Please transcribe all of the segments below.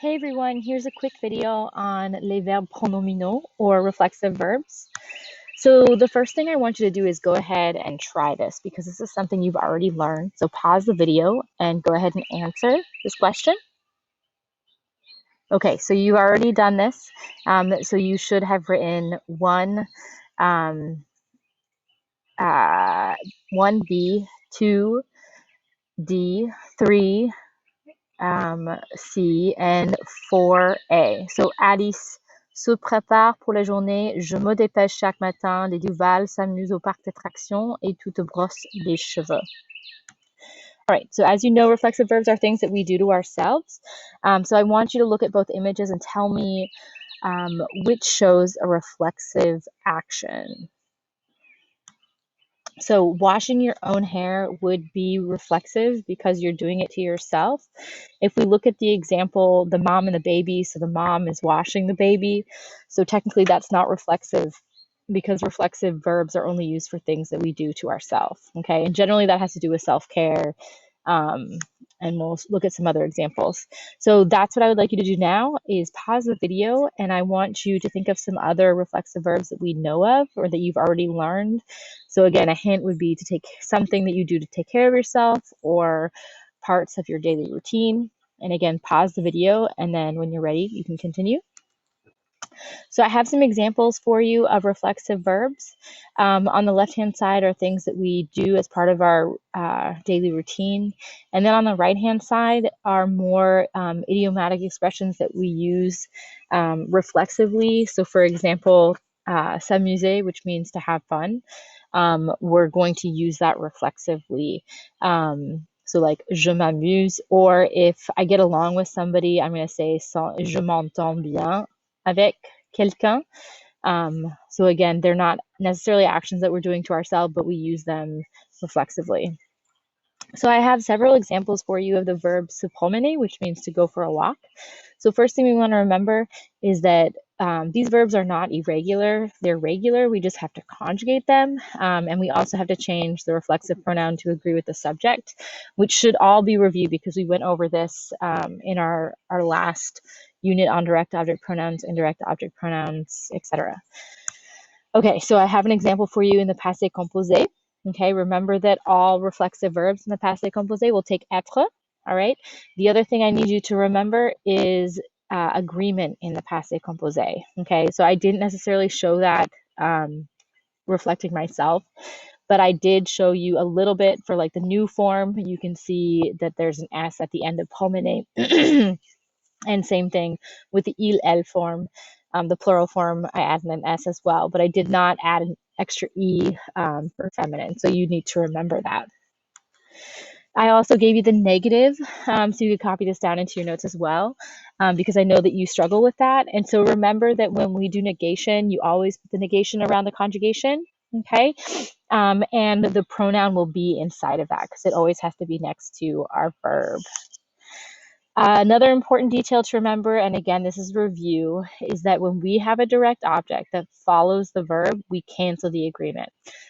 Hey everyone, here's a quick video on les verbes pronominaux or reflexive verbs. So the first thing I want you to do is go ahead and try this because this is something you've already learned. So pause the video and go ahead and answer this question. Okay, so you've already done this. So you should have written um, 1B, 2D, 3, C, and 4A. So Alice se prépare pour la journée. Je me dépêche chaque matin. Les Duval s'amusent au parc d'attractions et toutes brossent les cheveux. All right, so as you know, reflexive verbs are things that we do to ourselves. So I want you to look at both images and tell me which shows a reflexive action. So washing your own hair would be reflexive because you're doing it to yourself. If we look at the example, the mom and the baby, so the mom is washing the baby. So technically that's not reflexive because reflexive verbs are only used for things that we do to ourselves. Okay, and generally that has to do with self-care. And we'll look at some other examples. So that's what I would like you to do now is pause the video, and I want you to think of some other reflexive verbs that we know of or that you've already learned. So again, a hint would be to take something that you do to take care of yourself or parts of your daily routine. And again, pause the video, and then when you're ready, you can continue. So I have some examples for you of reflexive verbs. On the left-hand side are things that we do as part of our daily routine. And then on the right-hand side are more idiomatic expressions that we use reflexively. So for example, s'amuser, which means to have fun. We're going to use that reflexively. So like, je m'amuse, or if I get along with somebody, I'm going to say, je m'entends bien avec quelqu'un. So again, they're not necessarily actions that we're doing to ourselves, but we use them reflexively. So I have several examples for you of the verb se promener, which means to go for a walk. So first thing we want to remember is that these verbs are not irregular, they're regular, we just have to conjugate them. And we also have to change the reflexive pronoun to agree with the subject, which should all be reviewed because we went over this in our last unit on direct object pronouns, indirect object pronouns, etc. Okay, so I have an example for you in the passé composé. Okay, remember that all reflexive verbs in the passé composé will take être. All right. The other thing I need you to remember is agreement in the passé composé. Okay, so I didn't necessarily show that reflecting myself, but I did show you a little bit for like the new form. You can see that there's an S at the end of promener. And same thing with the il, elle form. The plural form, I added an S as well, but I did not add an extra E for feminine. So you need to remember that. I also gave you the negative, so you could copy this down into your notes as well, because I know that you struggle with that. And so remember that when we do negation, you always put the negation around the conjugation, okay? And the pronoun will be inside of that because it always has to be next to our verb. Another important detail to remember, and again, this is review, is that when we have a direct object that follows the verb, we cancel the agreement.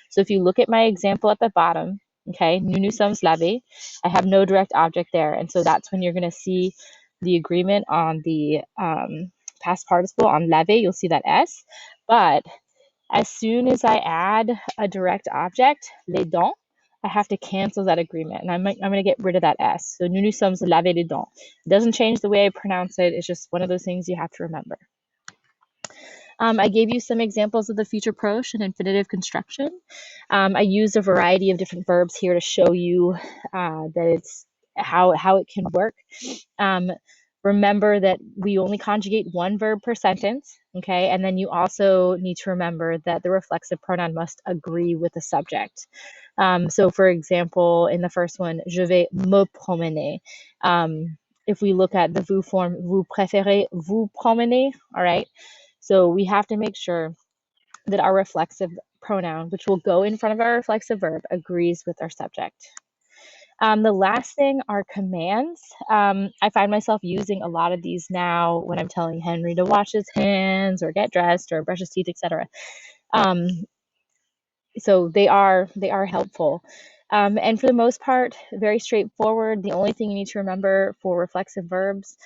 So if you look at my example at the bottom, okay, nous sommes lavés, I have no direct object there. And so that's when you're going to see the agreement on the past participle on laver, you'll see that S. But as soon as I add a direct object, les dents, I have to cancel that agreement, and I'm going to get rid of that S. So nous sommes lavés les dents. It doesn't change the way I pronounce it. It's just one of those things you have to remember. I gave you some examples of the future proche and infinitive construction. I used a variety of different verbs here to show you that it's how it can work. Remember that we only conjugate one verb per sentence, okay? And then you also need to remember that the reflexive pronoun must agree with the subject. So for example, in the first one, je vais me promener. If we look at the vous form, vous préférez vous promener, all right? So we have to make sure that our reflexive pronoun, which will go in front of our reflexive verb, agrees with our subject. The last thing are commands. I find myself using a lot of these now when I'm telling Henry to wash his hands or get dressed or brush his teeth, etc. So they are helpful. And for the most part, very straightforward. The only thing you need to remember for reflexive verbs